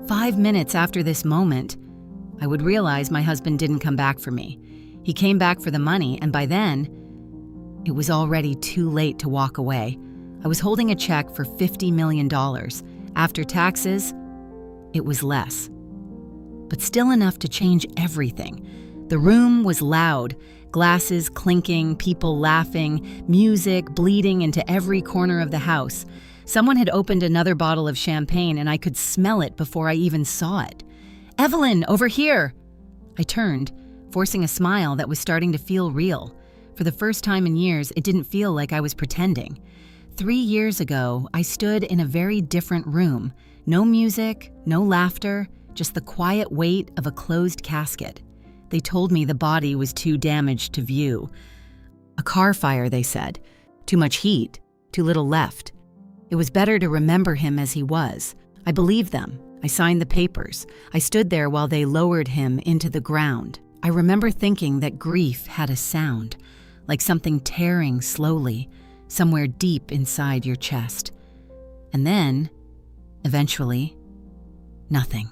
5 minutes after this moment, I would realize my husband didn't come back for me. He came back for the money, and by then, it was already too late to walk away. I was holding a check for $50 million. After taxes, it was less. But still enough to change everything. The room was loud, glasses clinking, people laughing, music bleeding into every corner of the house. Someone had opened another bottle of champagne, and I could smell it before I even saw it. "Evelyn, over here!" I turned, forcing a smile that was starting to feel real. For the first time in years, it didn't feel like I was pretending. 3 years ago, I stood in a very different room. No music, no laughter, just the quiet weight of a closed casket. They told me the body was too damaged to view. A car fire, they said. Too much heat, too little left. It was better to remember him as he was. I believed them. I signed the papers. I stood there while they lowered him into the ground. I remember thinking that grief had a sound, like something tearing slowly, somewhere deep inside your chest. And then, eventually, nothing.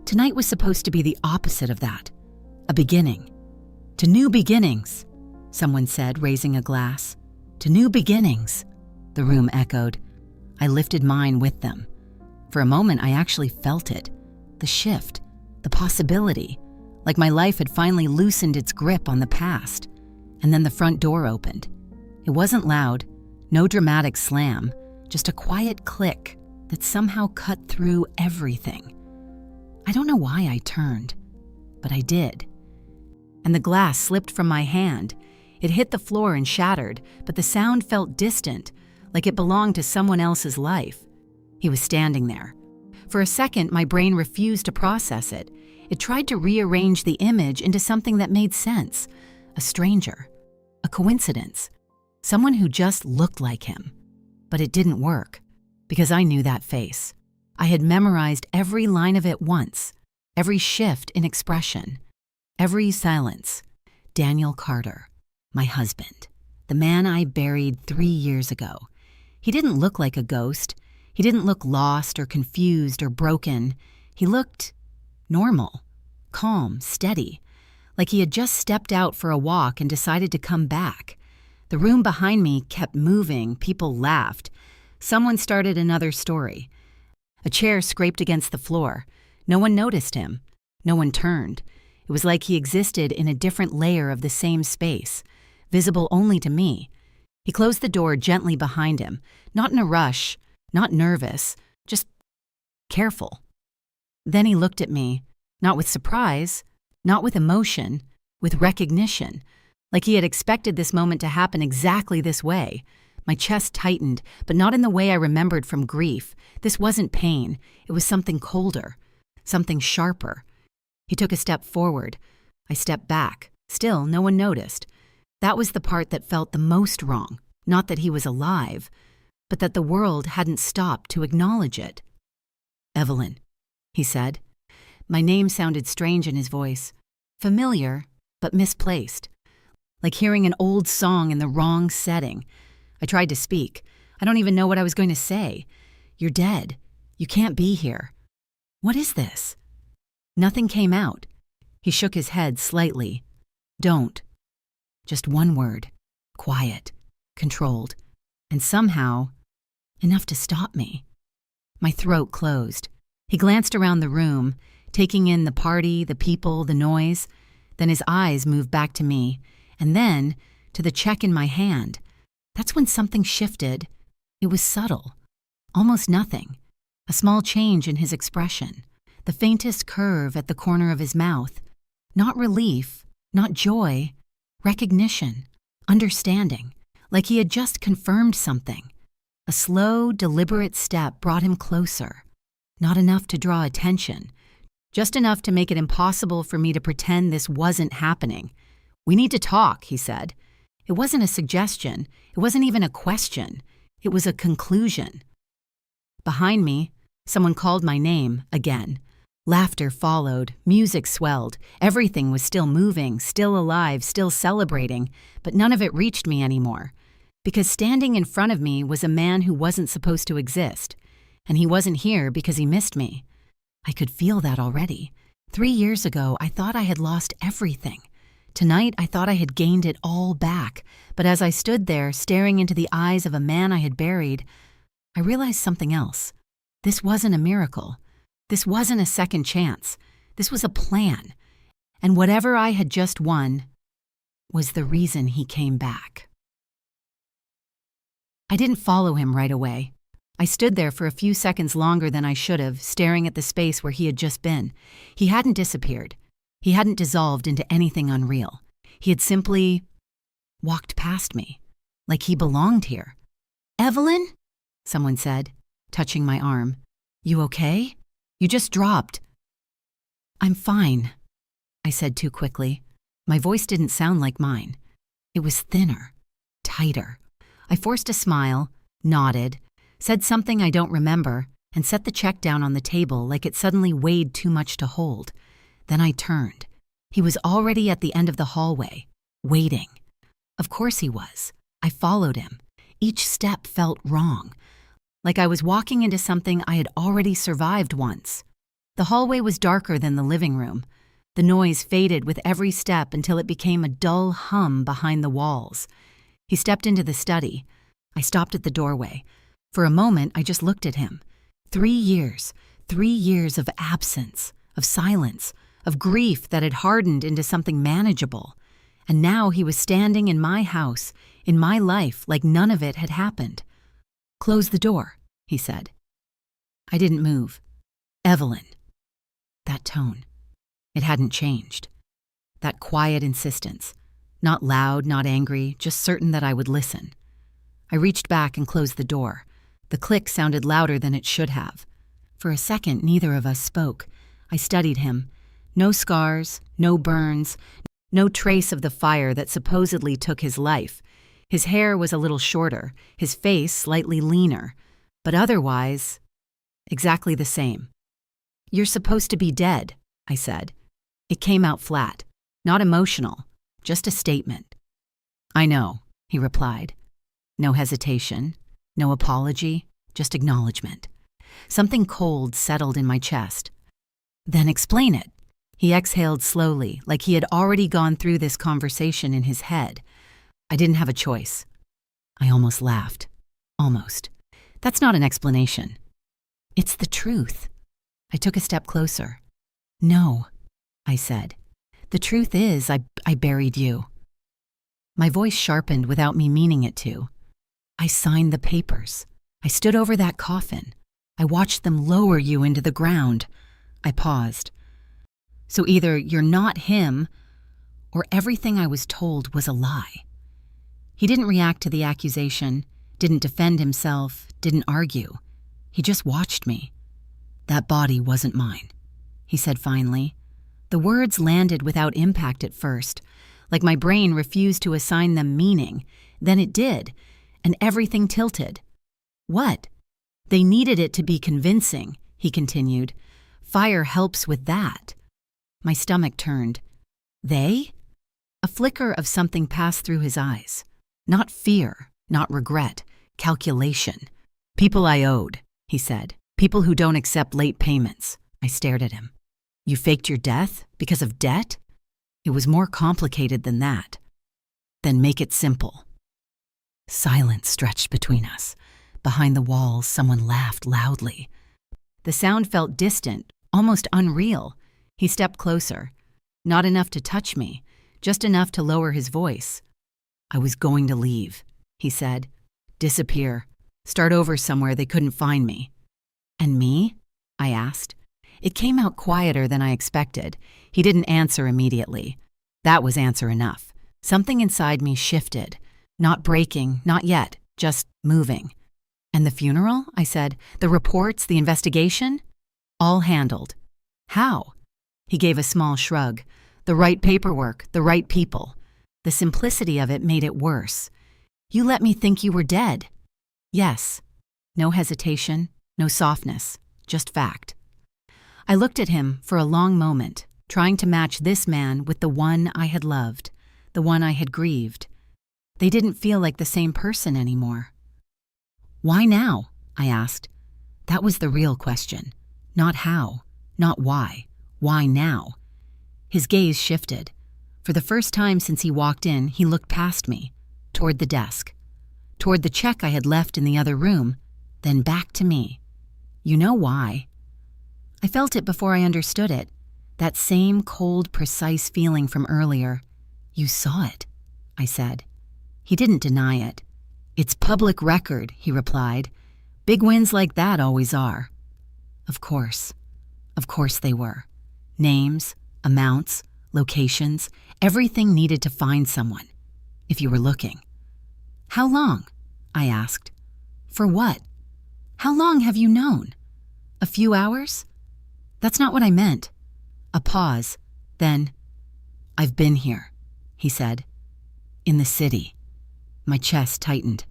Tonight was supposed to be the opposite of that. A beginning. To new beginnings, someone said, raising a glass. To new beginnings, the room echoed. I lifted mine with them. For a moment, I actually felt it. The shift, the possibility, like my life had finally loosened its grip on the past. And then the front door opened. It wasn't loud, no dramatic slam, just a quiet click that somehow cut through everything. I don't know why I turned, but I did. And the glass slipped from my hand. It hit the floor and shattered, but the sound felt distant, like it belonged to someone else's life. He was standing there. For a second, my brain refused to process it. It tried to rearrange the image into something that made sense. A stranger, a coincidence, someone who just looked like him. But it didn't work, because I knew that face. I had memorized every line of it once, every shift in expression, every silence. Daniel Carter, my husband, the man I buried 3 years ago. He didn't look like a ghost. He didn't look lost or confused or broken. He looked normal, calm, steady, like he had just stepped out for a walk and decided to come back. The room behind me kept moving, people laughed. Someone started another story. A chair scraped against the floor. No one noticed him. No one turned. It was like he existed in a different layer of the same space, visible only to me. He closed the door gently behind him, not in a rush, not nervous, just careful. Then he looked at me, not with surprise, not with emotion, with recognition, like he had expected this moment to happen exactly this way. My chest tightened, but not in the way I remembered from grief. This wasn't pain. It was something colder, something sharper. He took a step forward. I stepped back. Still, no one noticed. That was the part that felt the most wrong. Not that he was alive, but that the world hadn't stopped to acknowledge it. "Evelyn," he said. My name sounded strange in his voice. Familiar, but misplaced. Like hearing an old song in the wrong setting. I tried to speak. I don't even know what I was going to say. "You're dead. You can't be here. What is this?" Nothing came out. He shook his head slightly. "Don't." Just one word. Quiet. Controlled. And somehow, enough to stop me. My throat closed. He glanced around the room, taking in the party, the people, the noise. Then his eyes moved back to me, and then to the check in my hand. That's when something shifted. It was subtle. Almost nothing. A small change in his expression. The faintest curve at the corner of his mouth. Not relief, not joy. Recognition. Understanding. Like he had just confirmed something. A slow, deliberate step brought him closer. Not enough to draw attention. Just enough to make it impossible for me to pretend this wasn't happening. "We need to talk," he said. It wasn't a suggestion. It wasn't even a question. It was a conclusion. Behind me, someone called my name again. Laughter followed. Music swelled. Everything was still moving, still alive, still celebrating, but none of it reached me anymore. Because standing in front of me was a man who wasn't supposed to exist. And he wasn't here because he missed me. I could feel that already. 3 years ago, I thought I had lost everything. Tonight, I thought I had gained it all back. But as I stood there, staring into the eyes of a man I had buried, I realized something else. This wasn't a miracle. This wasn't a second chance. This was a plan. And whatever I had just won was the reason he came back. I didn't follow him right away. I stood there for a few seconds longer than I should have, staring at the space where he had just been. He hadn't disappeared. He hadn't dissolved into anything unreal. He had simply walked past me, like he belonged here. "Evelyn?" someone said, touching my arm. "You okay? You just dropped." "I'm fine," I said too quickly. My voice didn't sound like mine. It was thinner, tighter. I forced a smile, nodded, said something I don't remember, and set the check down on the table like it suddenly weighed too much to hold. Then I turned. He was already at the end of the hallway, waiting. Of course he was. I followed him. Each step felt wrong, like I was walking into something I had already survived once. The hallway was darker than the living room. The noise faded with every step until it became a dull hum behind the walls. He stepped into the study. I stopped at the doorway. For a moment, I just looked at him. 3 years of absence, of silence, of grief that had hardened into something manageable. And now he was standing in my house, in my life, like none of it had happened. "Close the door," he said. I didn't move. "Evelyn." That tone. It hadn't changed. That quiet insistence. Not loud, not angry, just certain that I would listen. I reached back and closed the door. The click sounded louder than it should have. For a second, neither of us spoke. I studied him. No scars, no burns, no trace of the fire that supposedly took his life. His hair was a little shorter, his face slightly leaner, but otherwise, exactly the same. "You're supposed to be dead," I said. It came out flat, not emotional, just a statement. "I know," he replied. No hesitation, no apology, just acknowledgement. Something cold settled in my chest. "Then explain it." He exhaled slowly, like he had already gone through this conversation in his head. I didn't have a choice. I almost laughed. Almost. "That's not an explanation." "It's the truth." I took a step closer. "No," I said. "The truth is, I buried you." My voice sharpened without me meaning it to. "I signed the papers. I stood over that coffin. I watched them lower you into the ground." I paused. "So either you're not him, or everything I was told was a lie." He didn't react to the accusation, didn't defend himself, didn't argue. He just watched me. "That body wasn't mine," he said finally. The words landed without impact at first, like my brain refused to assign them meaning. Then it did, and everything tilted. "What?" "They needed it to be convincing," he continued. "Fire helps with that." My stomach turned. "They?" A flicker of something passed through his eyes. Not fear, not regret, calculation. "People I owed," he said. "People who don't accept late payments." I stared at him. "You faked your death because of debt?" It was more complicated than that. "Then make it simple." Silence stretched between us. Behind the walls, someone laughed loudly. The sound felt distant, almost unreal. He stepped closer. Not enough to touch me, just enough to lower his voice. "I was going to leave," he said. "Disappear. Start over somewhere they couldn't find me." "And me?" I asked. It came out quieter than I expected. He didn't answer immediately. That was answer enough. Something inside me shifted. Not breaking, not yet, just moving. "And the funeral?" I said. "The reports, the investigation?" "All handled." "How?" He gave a small shrug. "The right paperwork, the right people." The simplicity of it made it worse. "You let me think you were dead." "Yes." No hesitation, no softness, just fact. I looked at him for a long moment, trying to match this man with the one I had loved, the one I had grieved. They didn't feel like the same person anymore. "Why now?" I asked. That was the real question. Not how, Not why. Why now? His gaze shifted. For the first time since he walked in, he looked past me, toward the desk, toward the check I had left in the other room, then back to me. You know why? I felt it before I understood it. That same cold, precise feeling from earlier. You saw it, I said. He didn't deny it. It's public record, he replied. Big wins like that always are. Of course they were. Names, amounts, locations, everything needed to find someone, if you were looking. How long? I asked. For what? How long have you known? A few hours? That's not what I meant. A pause, then, I've been here, he said. In the city. My chest tightened.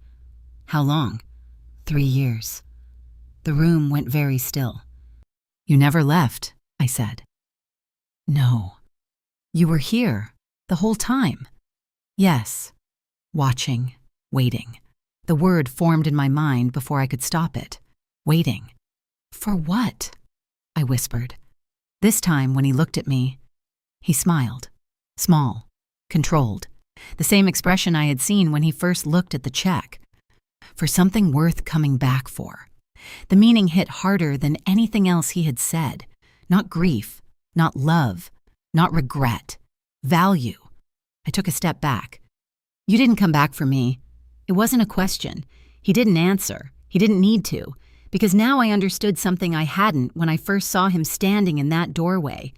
How long? 3 years. The room went very still. You never left, I said. No. You were here, the whole time. Yes. Watching, waiting. The word formed in my mind before I could stop it. Waiting. For what? I whispered. This time, when he looked at me, he smiled. Small, controlled. The same expression I had seen when he first looked at the check. For something worth coming back for. The meaning hit harder than anything else he had said. Not grief, not love, not regret. Value. I took a step back. You didn't come back for me. It wasn't a question. He didn't answer. He didn't need to. Because now I understood something I hadn't when I first saw him standing in that doorway.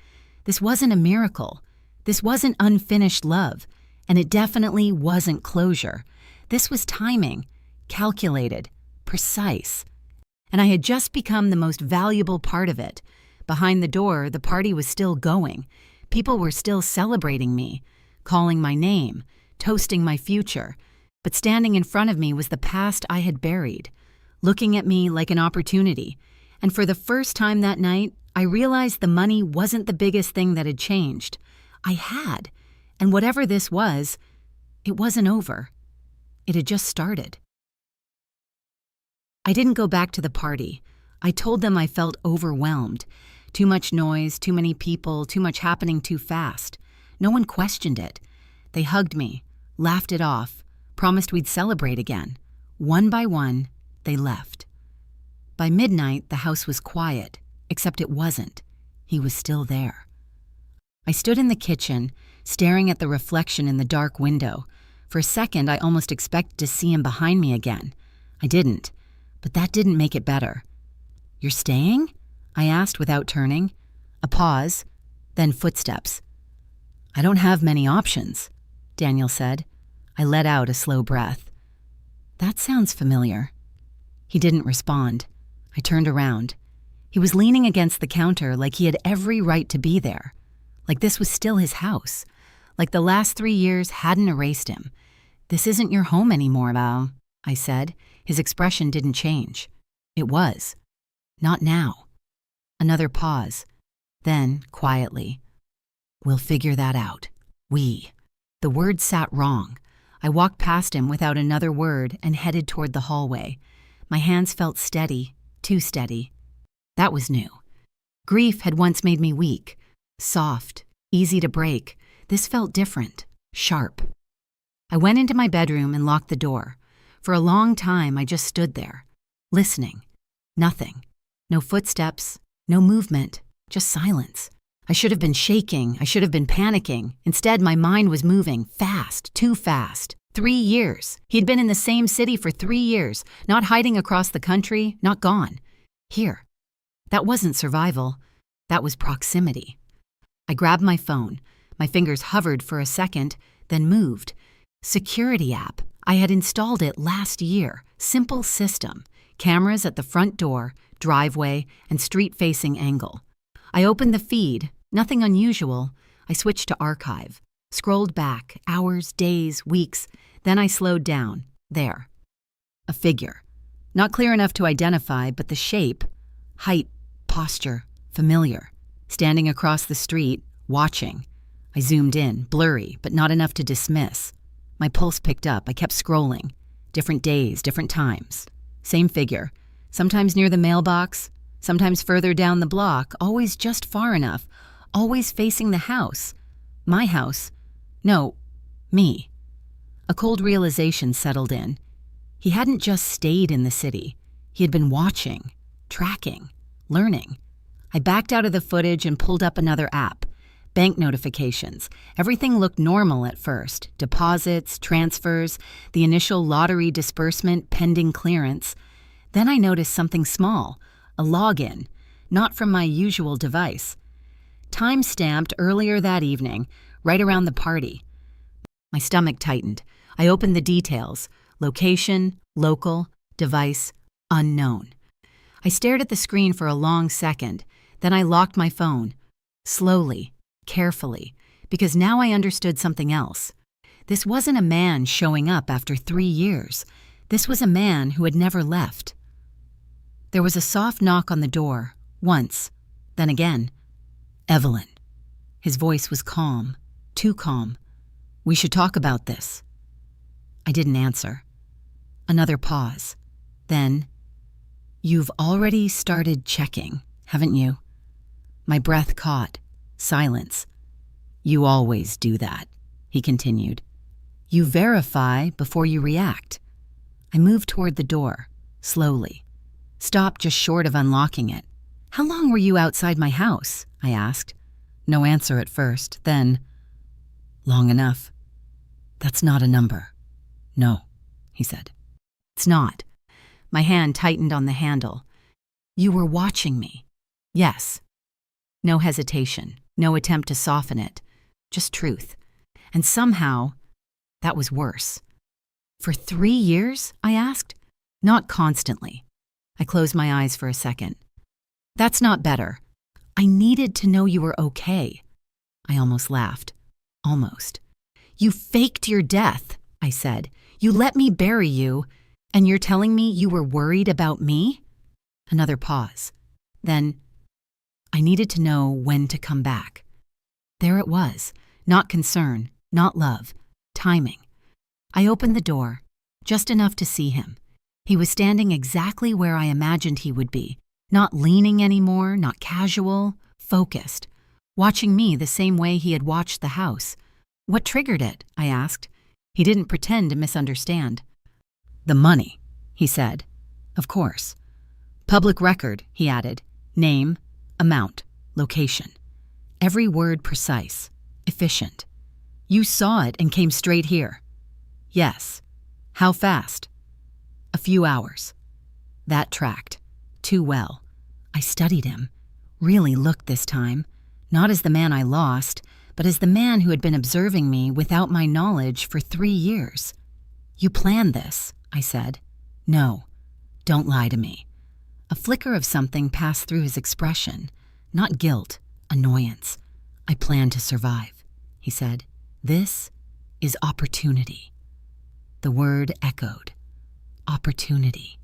This wasn't a miracle. This wasn't unfinished love. And it definitely wasn't closure. This was timing, calculated, precise. And I had just become the most valuable part of it. Behind the door, the party was still going. People were still celebrating me, calling my name, toasting my future. But standing in front of me was the past I had buried, looking at me like an opportunity. And for the first time that night, I realized the money wasn't the biggest thing that had changed. I had. And whatever this was, it wasn't over. It had just started. I didn't go back to the party. I told them I felt overwhelmed. Too much noise, too many people, too much happening too fast. No one questioned it. They hugged me, laughed it off, promised we'd celebrate again. One by one, they left. By midnight, the house was quiet, except it wasn't. He was still there. I stood in the kitchen, staring at the reflection in the dark window. For a second, I almost expected to see him behind me again. I didn't, but that didn't make it better. You're staying? I asked without turning. A pause, then footsteps. I don't have many options, Daniel said. I let out a slow breath. That sounds familiar. He didn't respond. I turned around. He was leaning against the counter like he had every right to be there. Like this was still his house. Like the last 3 years hadn't erased him. This isn't your home anymore, Val, I said. His expression didn't change. It was. Not now. Another pause. Then, quietly, we'll figure that out. We. The word sat wrong. I walked past him without another word and headed toward the hallway. My hands felt steady, too steady. That was new. Grief had once made me weak, soft, easy to break. This felt different, sharp. I went into my bedroom and locked the door. For a long time, I just stood there, listening. Nothing. No footsteps, no movement, just silence. I should have been shaking. I should have been panicking. Instead, my mind was moving fast, too fast. 3 years. He'd been in the same city for 3 years, not hiding across the country, not gone. Here. That wasn't survival. That was proximity. I grabbed my phone. My fingers hovered for a second, then moved. Security app. I had installed it last year. Simple system. Cameras at the front door, driveway, and street-facing angle. I opened the feed. Nothing unusual. I switched to archive. Scrolled back, hours, days, weeks. Then I slowed down. There. A figure. Not clear enough to identify, but the shape, height, posture, familiar. Standing across the street, watching. I zoomed in, blurry, but not enough to dismiss. My pulse picked up. I kept scrolling. Different days, different times. Same figure. Sometimes near the mailbox, sometimes further down the block, always just far enough, always facing the house. My house. No, me. A cold realization settled in. He hadn't just stayed in the city. He had been watching, tracking, learning. I backed out of the footage and pulled up another app. Bank notifications. Everything looked normal at first. Deposits, transfers, the initial lottery disbursement pending clearance. Then I noticed something small, a login, not from my usual device. Time-stamped earlier that evening, right around the party. My stomach tightened. I opened the details. Location, local, device, unknown. I stared at the screen for a long second. Then I locked my phone. Slowly, carefully, because now I understood something else. This wasn't a man showing up after 3 years. This was a man who had never left. There was a soft knock on the door, once, then again. Evelyn. His voice was calm, too calm. We should talk about this. I didn't answer. Another pause. Then, you've already started checking, haven't you? My breath caught. Silence. You always do that, he continued. You verify before you react. I moved toward the door, slowly. Stopped just short of unlocking it. How long were you outside my house? I asked. No answer at first, then, long enough. That's not a number. No, he said. It's not. My hand tightened on the handle. You were watching me. Yes. No hesitation, no attempt to soften it, just truth. And somehow, that was worse. For 3 years? I asked. Not constantly. I closed my eyes for a second. That's not better. I needed to know you were okay. I almost laughed. Almost. You faked your death, I said. You let me bury you, and you're telling me you were worried about me? Another pause. Then, I needed to know when to come back. There it was. Not concern, not love. Timing. I opened the door, just enough to see him. He was standing exactly where I imagined he would be, not leaning anymore, not casual, focused, watching me the same way he had watched the house. What triggered it? I asked. He didn't pretend to misunderstand. The money, he said. Of course. Public record, he added. Name, amount, location. Every word precise, efficient. You saw it and came straight here. Yes. How fast? A few hours. That tracked. Too well. I studied him. Really looked this time. Not as the man I lost, but as the man who had been observing me without my knowledge for 3 years. You planned this, I said. No. Don't lie to me. A flicker of something passed through his expression. Not guilt, annoyance. I planned to survive, he said. This is opportunity. The word echoed. Opportunity.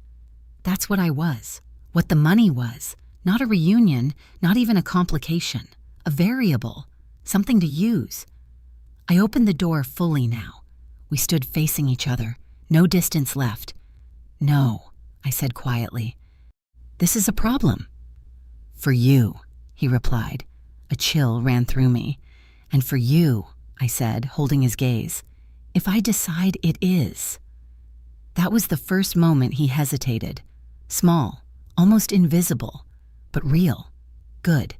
That's what I was, what the money was. Not a reunion, not even a complication. A variable, something to use. I opened the door fully now. We stood facing each other, no distance left. No, I said quietly. This is a problem. For you, he replied. A chill ran through me. And for you, I said, holding his gaze. If I decide it is. That was the first moment he hesitated. Small, almost invisible, but real, good.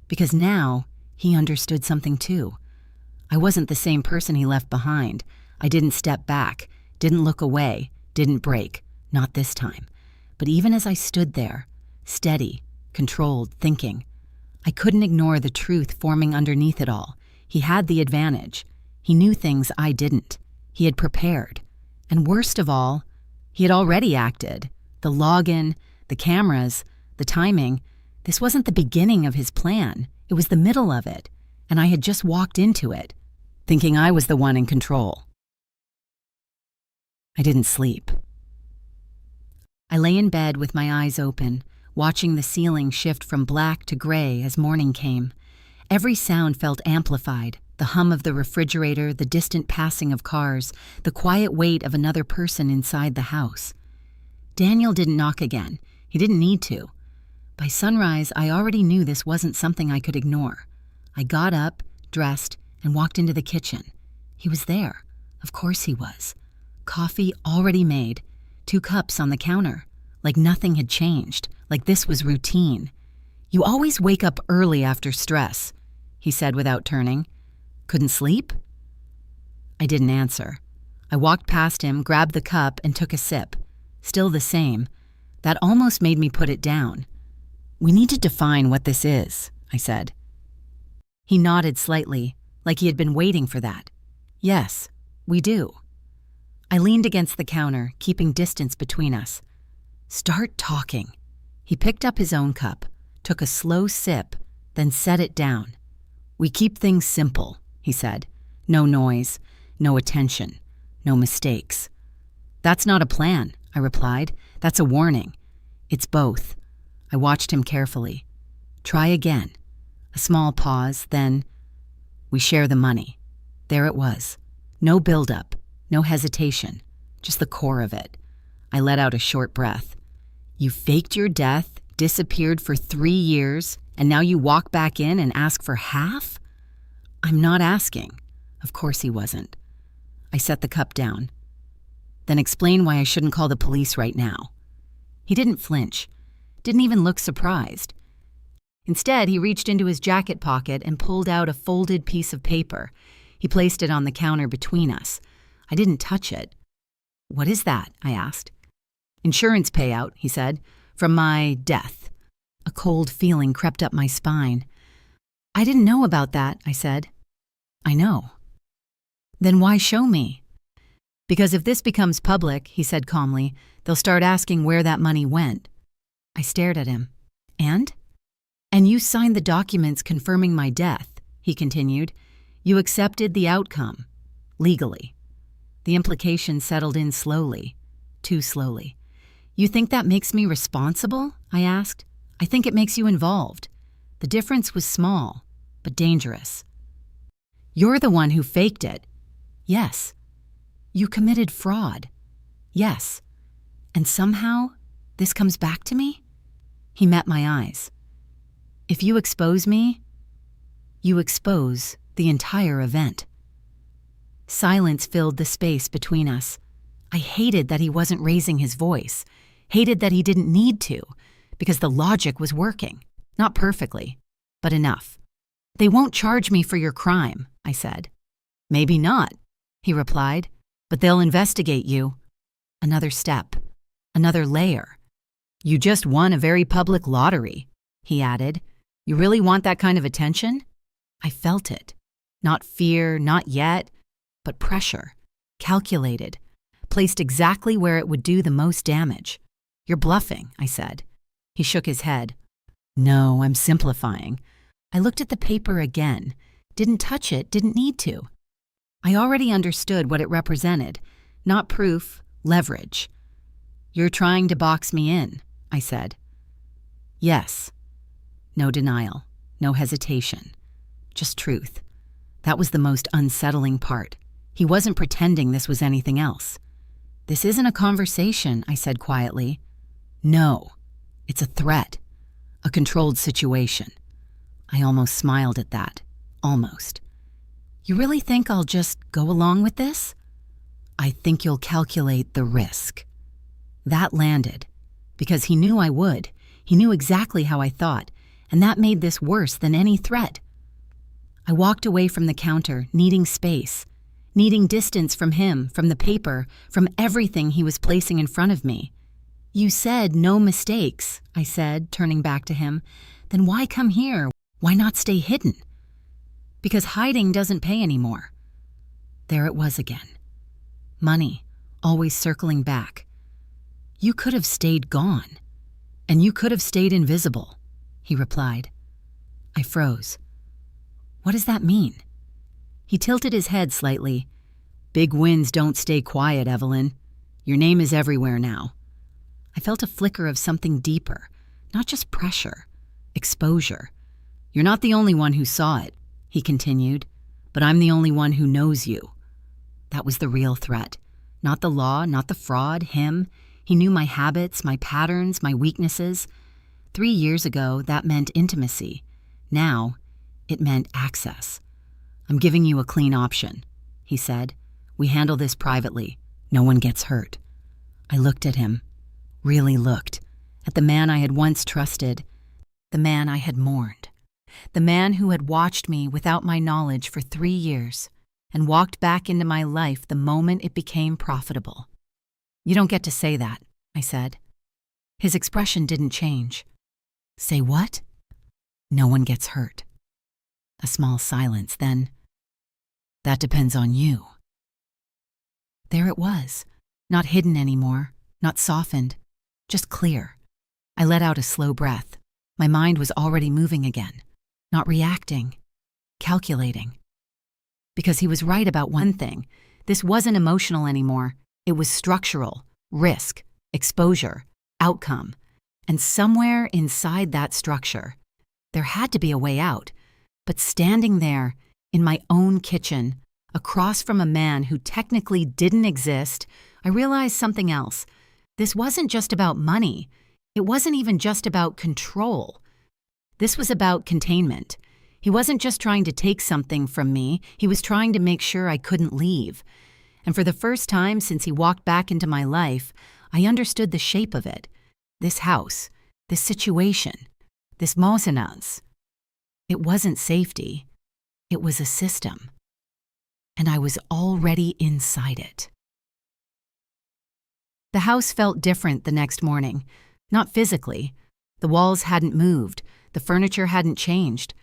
Because now he understood something too. I wasn't the same person he left behind. I didn't step back, didn't look away, didn't break, not this time. But even as I stood there, steady, controlled, thinking, I couldn't ignore the truth forming underneath it all. He had the advantage. He knew things I didn't. He had prepared. And worst of all, he had already acted. The login, the cameras, the timing. This wasn't the beginning of his plan. It was the middle of it. And I had just walked into it, thinking I was the one in control. I didn't sleep. I lay in bed with my eyes open, watching the ceiling shift from black to gray as morning came. Every sound felt amplified, the hum of the refrigerator, the distant passing of cars, the quiet weight of another person inside the house. Daniel didn't knock again. He didn't need to. By sunrise, I already knew this wasn't something I could ignore. I got up, dressed, and walked into the kitchen. He was there. Of course he was. Coffee already made, 2 cups on the counter, like nothing had changed, like this was routine. "You always wake up early after stress," he said without turning. "Couldn't sleep?" I didn't answer. I walked past him, grabbed the cup, and took a sip. Still the same. That almost made me put it down. "We need to define what this is," I said. He nodded slightly, like he had been waiting for that. "Yes, we do." I leaned against the counter, keeping distance between us. "Start talking." He picked up his own cup, took a slow sip, then set it down. "We keep things simple," he said. "No noise, no attention, no mistakes." "That's not a plan," I replied. "That's a warning." "It's both." I watched him carefully. "Try again." A small pause, then, "We share the money." There it was. No build-up, no hesitation, just the core of it. I let out a short breath. "You faked your death, disappeared for 3 years, and now you walk back in and ask for half?" "I'm not asking." Of course he wasn't. I set the cup down. "Then explain why I shouldn't call the police right now." He didn't flinch, didn't even look surprised. Instead, he reached into his jacket pocket and pulled out a folded piece of paper. He placed it on the counter between us. I didn't touch it. "What is that?" I asked. "Insurance payout," he said, "from my death." A cold feeling crept up my spine. "I didn't know about that," I said. "I know." "Then why show me?" "Because if this becomes public," he said calmly, "they'll start asking where that money went." I stared at him. "And?" "And you signed the documents confirming my death," he continued. "You accepted the outcome, legally." The implication settled in slowly, too slowly. "You think that makes me responsible?" I asked. "I think it makes you involved." The difference was small, but dangerous. "You're the one who faked it." "Yes." "You committed fraud." "Yes." "And somehow, this comes back to me?" He met my eyes. "If you expose me, you expose the entire event." Silence filled the space between us. I hated that he wasn't raising his voice, hated that he didn't need to, because the logic was working. Not perfectly, but enough. "They won't charge me for your crime," I said. "Maybe not," he replied, "but they'll investigate you." Another step, another layer. "You just won a very public lottery," he added. "You really want that kind of attention?" I felt it. Not fear, not yet, but pressure, calculated, placed exactly where it would do the most damage. "You're bluffing," I said. He shook his head. "No, I'm simplifying." I looked at the paper again. Didn't touch it, didn't need to. I already understood what it represented. Not proof, leverage. "You're trying to box me in," I said. "Yes." No denial, no hesitation. Just truth. That was the most unsettling part. He wasn't pretending this was anything else. "This isn't a conversation," I said quietly. "No, it's a threat, a controlled situation." I almost smiled at that. Almost. "You really think I'll just go along with this?" "I think you'll calculate the risk." That landed, because he knew I would. He knew exactly how I thought, and that made this worse than any threat. I walked away from the counter, needing space, needing distance from him, from the paper, from everything he was placing in front of me. "You said no mistakes," I said, turning back to him. "Then why come here? Why not stay hidden?" "Because hiding doesn't pay anymore." There it was again. Money, always circling back. "You could have stayed gone, and you could have stayed invisible," he replied. I froze. "What does that mean?" He tilted his head slightly. "Big wins don't stay quiet, Evelyn. Your name is everywhere now." I felt a flicker of something deeper, not just pressure, exposure. "You're not the only one who saw it," he continued, "but I'm the only one who knows you." That was the real threat. Not the law, not the fraud, him. He knew my habits, my patterns, my weaknesses. 3 years ago, that meant intimacy. Now, it meant access. "I'm giving you a clean option," he said. "We handle this privately. No one gets hurt." I looked at him, really looked, at the man I had once trusted, the man I had mourned, the man who had watched me without my knowledge for 3 years and walked back into my life the moment it became profitable. "You don't get to say that," I said. His expression didn't change. "Say what?" "No one gets hurt." A small silence, then, "That depends on you." There it was, not hidden anymore, not softened, just clear. I let out a slow breath. My mind was already moving again, not reacting, calculating. Because he was right about one thing. This wasn't emotional anymore. It was structural, risk, exposure, outcome. And somewhere inside that structure, there had to be a way out. But standing there, in my own kitchen, across from a man who technically didn't exist, I realized something else. This wasn't just about money. It wasn't even just about control. This was about containment. He wasn't just trying to take something from me, he was trying to make sure I couldn't leave. And for the first time since he walked back into my life, I understood the shape of it. This house, this situation, this maintenance. It wasn't safety. It was a system. And I was already inside it. The house felt different the next morning. Not physically. The walls hadn't moved. The furniture hadn't changed.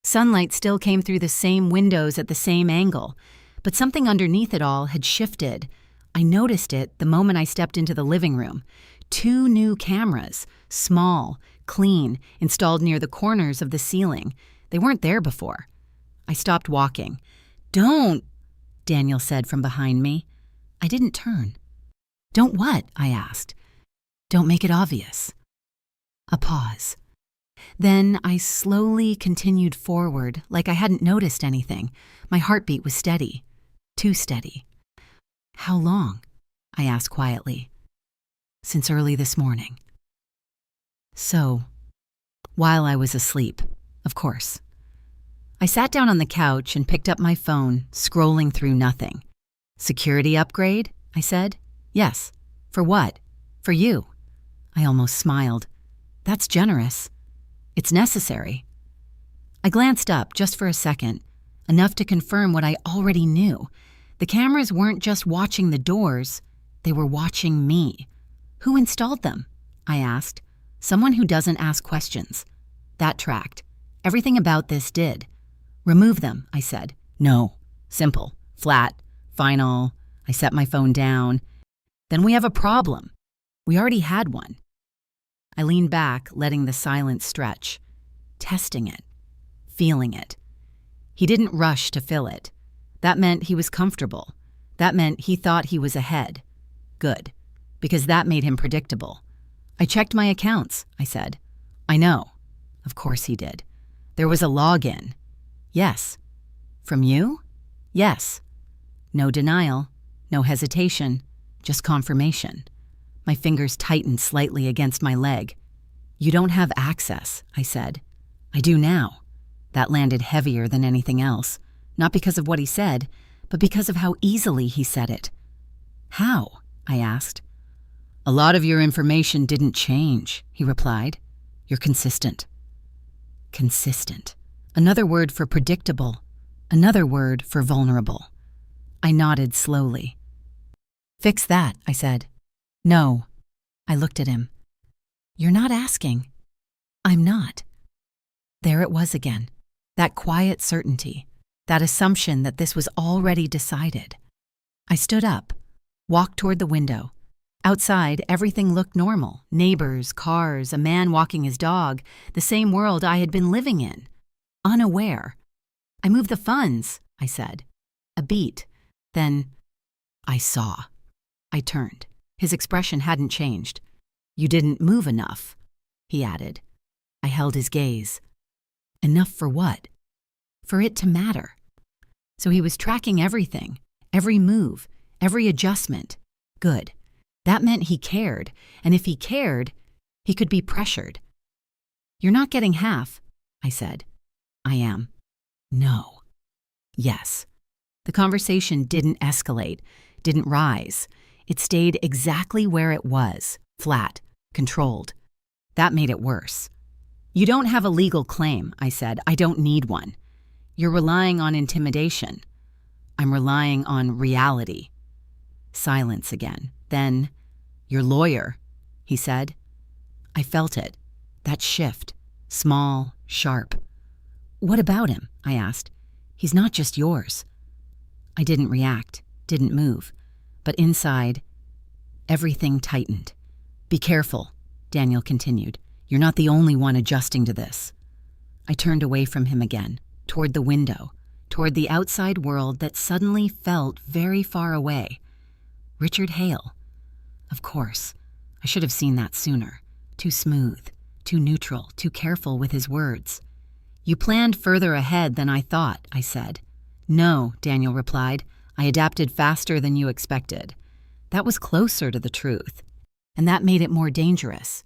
Sunlight still came through the same windows at the same angle. But something underneath it all had shifted. I noticed it the moment I stepped into the living room. 2 new cameras, small, clean, installed near the corners of the ceiling. They weren't there before. I stopped walking. "Don't," Daniel said from behind me. I didn't turn. "Don't what?" I asked. "Don't make it obvious." A pause. Then I slowly continued forward like I hadn't noticed anything. My heartbeat was steady. Too steady. "How long?" I asked quietly. "Since early this morning." So, while I was asleep, of course. I sat down on the couch and picked up my phone, scrolling through nothing. "Security upgrade?" I said. "Yes. For what?" "For you." I almost smiled. "That's generous." "It's necessary." I glanced up just for a second, enough to confirm what I already knew. The cameras weren't just watching the doors, they were watching me. "Who installed them?" I asked. "Someone who doesn't ask questions." That tracked. Everything about this did. "Remove them," I said. "No. Simple. Flat. Final." I set my phone down. "Then we have a problem." "We already had one." I leaned back, letting the silence stretch, testing it, feeling it. He didn't rush to fill it. That meant he was comfortable. That meant he thought he was ahead. Good, because that made him predictable. "I checked my accounts," I said. "I know." Of course he did. "There was a login." "Yes." "From you?" "Yes." No denial, no hesitation, just confirmation. My fingers tightened slightly against my leg. "You don't have access," I said. "I do now." That landed heavier than anything else, not because of what he said, but because of how easily he said it. "How?" I asked. "A lot of your information didn't change," he replied. "You're consistent." Consistent. Another word for predictable. Another word for vulnerable. I nodded slowly. "Fix that," I said. "No." I looked at him. "You're not asking." "I'm not." There it was again. That quiet certainty. That assumption that this was already decided. I stood up, walked toward the window. Outside, everything looked normal. Neighbors, cars, a man walking his dog, the same world I had been living in. Unaware. "I moved the funds," I said. A beat. Then, I saw. I turned. His expression hadn't changed. "You didn't move enough," he added. I held his gaze. Enough for what? For it to matter. So he was tracking everything, every move, every adjustment. Good. That meant he cared, and if he cared, he could be pressured. "You're not getting half," I said. "I am." "No." "Yes." The conversation didn't escalate, didn't rise. It stayed exactly where it was, flat, controlled. That made it worse. "You don't have a legal claim," I said. "I don't need one. You're relying on intimidation." "I'm relying on reality." Silence again. Then, "Your lawyer," he said. I felt it, that shift, small, sharp. "What about him?" I asked. "He's not just yours." I didn't react, didn't move, but inside, everything tightened. "Be careful," Daniel continued. "You're not the only one adjusting to this." I turned away from him again, toward the window, toward the outside world that suddenly felt very far away. Richard Hale. Of course, I should have seen that sooner. Too smooth, too neutral, too careful with his words. "You planned further ahead than I thought," I said. "No," Daniel replied. "I adapted faster than you expected." That was closer to the truth, and that made it more dangerous,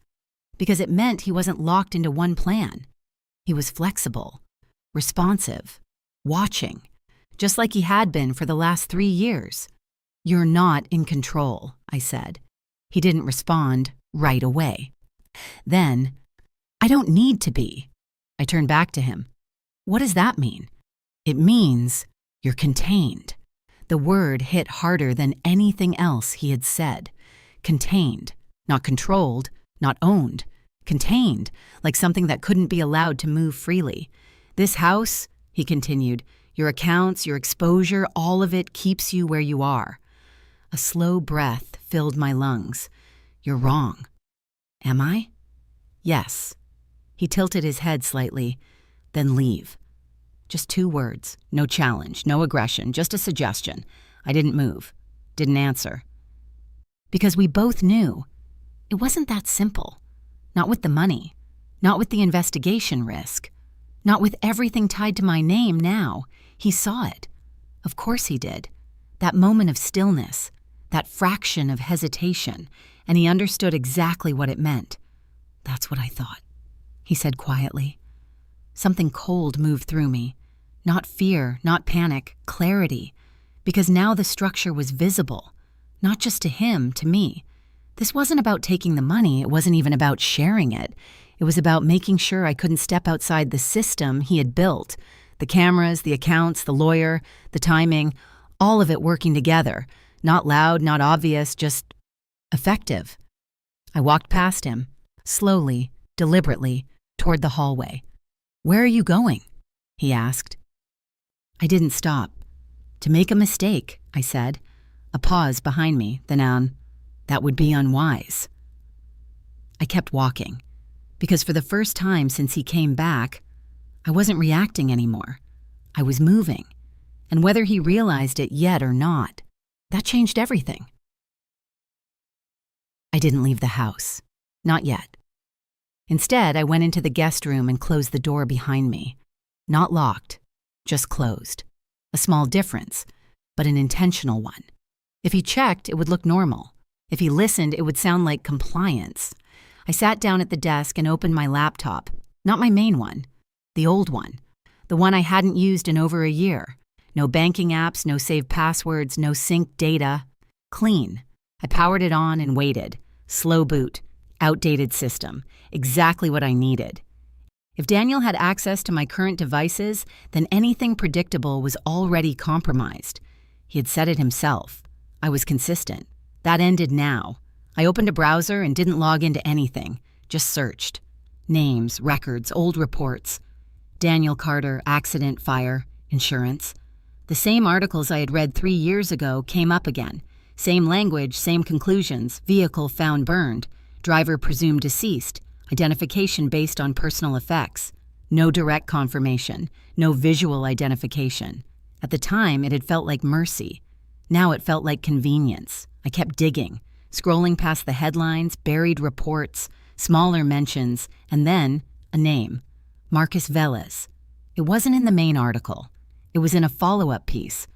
because it meant he wasn't locked into one plan. He was flexible, responsive, watching, just like he had been for the last 3 years. "You're not in control," I said. He didn't respond right away. Then, "I don't need to be." I turned back to him. "What does that mean?" "It means you're contained." The word hit harder than anything else he had said. Contained, not controlled, not owned. Contained, like something that couldn't be allowed to move freely. "This house," he continued, "your accounts, your exposure, all of it keeps you where you are." A slow breath filled my lungs. "You're wrong." "Am I?" "Yes." He tilted his head slightly. "Then leave." Just 2 words, no challenge, no aggression, just a suggestion. I didn't move, didn't answer. Because we both knew it wasn't that simple. Not with the money, not with the investigation risk, not with everything tied to my name now. He saw it. Of course he did. That moment of stillness, that fraction of hesitation, and he understood exactly what it meant. "That's what I thought," he said quietly. Something cold moved through me. Not fear, not panic, clarity. Because now the structure was visible. Not just to him, to me. This wasn't about taking the money. It wasn't even about sharing it. It was about making sure I couldn't step outside the system he had built. The cameras, the accounts, the lawyer, the timing, all of it working together. Not loud, not obvious, just effective. I walked past him, slowly, deliberately, toward the hallway. "Where are you going?" he asked. I didn't stop. "To make a mistake," I said. A pause behind me, then "That would be unwise." I kept walking, because for the first time since he came back, I wasn't reacting anymore. I was moving, and whether he realized it yet or not, that changed everything. I didn't leave the house. Not yet. Instead, I went into the guest room and closed the door behind me. Not locked, just closed. A small difference, but an intentional one. If he checked, it would look normal. If he listened, it would sound like compliance. I sat down at the desk and opened my laptop. Not my main one, the old one. The one I hadn't used in over a year. No banking apps, no saved passwords, no synced data. Clean. I powered it on and waited. Slow boot. Outdated system. Exactly what I needed. If Daniel had access to my current devices, then anything predictable was already compromised. He had said it himself. I was consistent. That ended now. I opened a browser and didn't log into anything. Just searched. Names, records, old reports. Daniel Carter, accident, fire, insurance. The same articles I had read 3 years ago came up again. Same language, same conclusions. Vehicle found burned. Driver presumed deceased. Identification based on personal effects. No direct confirmation. No visual identification. At the time, it had felt like mercy. Now it felt like convenience. I kept digging, scrolling past the headlines, buried reports, smaller mentions, and then a name. Marcus Velez. It wasn't in the main article. It was in a follow-up piece.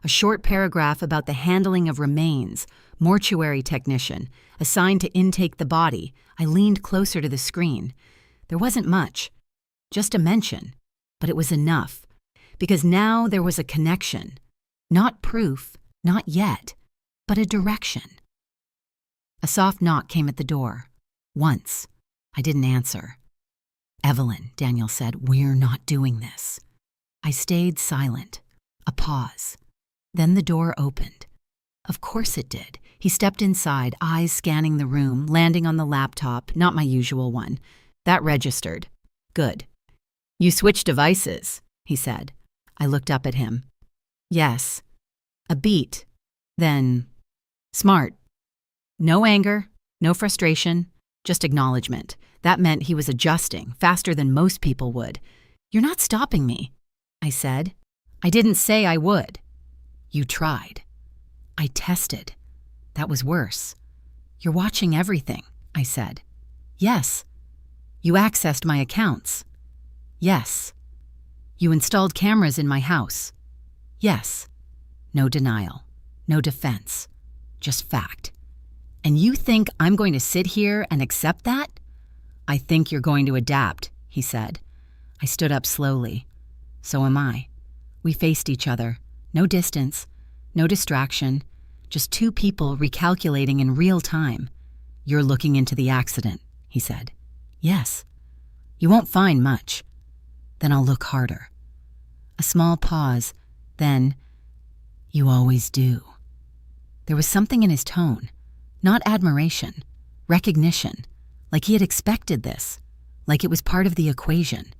A short paragraph about the handling of remains, mortuary technician, assigned to intake the body. I leaned closer to the screen. There wasn't much, just a mention, but it was enough, because now there was a connection. Not proof, not yet, but a direction. A soft knock came at the door. Once. I didn't answer. "Evelyn," Daniel said, "we're not doing this." I stayed silent. A pause. Then the door opened. Of course it did. He stepped inside, eyes scanning the room, landing on the laptop, not my usual one. That registered. Good. "You switched devices," he said. I looked up at him. "Yes." A beat. Then, "Smart." No anger, no frustration, just acknowledgement. That meant he was adjusting, faster than most people would. "You're not stopping me," I said. "I didn't say I would." "You tried." "I tested." That was worse. "You're watching everything," I said. "Yes." "You accessed my accounts." "Yes." "You installed cameras in my house." "Yes." No denial, no defense, just fact. "And you think I'm going to sit here and accept that?" "I think you're going to adapt," he said. I stood up slowly. "So am I." We faced each other. No distance, no distraction, just two people recalculating in real time. "You're looking into the accident," he said. "Yes." "You won't find much." "Then I'll look harder." A small pause, then, "You always do." There was something in his tone, not admiration, recognition, like he had expected this, like it was part of the equation.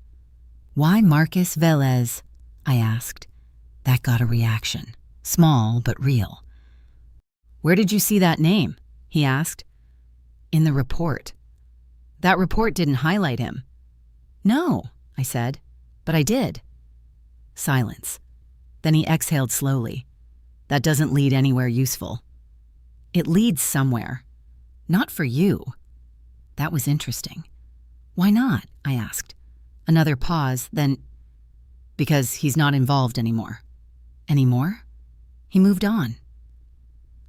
"Why Marcus Velez?" I asked. That got a reaction, small but real. "Where did you see that name?" he asked. "In the report." "That report didn't highlight him." "No," I said, "but I did." Silence. Then he exhaled slowly. "That doesn't lead anywhere useful." "It leads somewhere. Not for you." That was interesting. "Why not?" I asked. Another pause, then, "Because he's not involved anymore." "Anymore?" He moved on.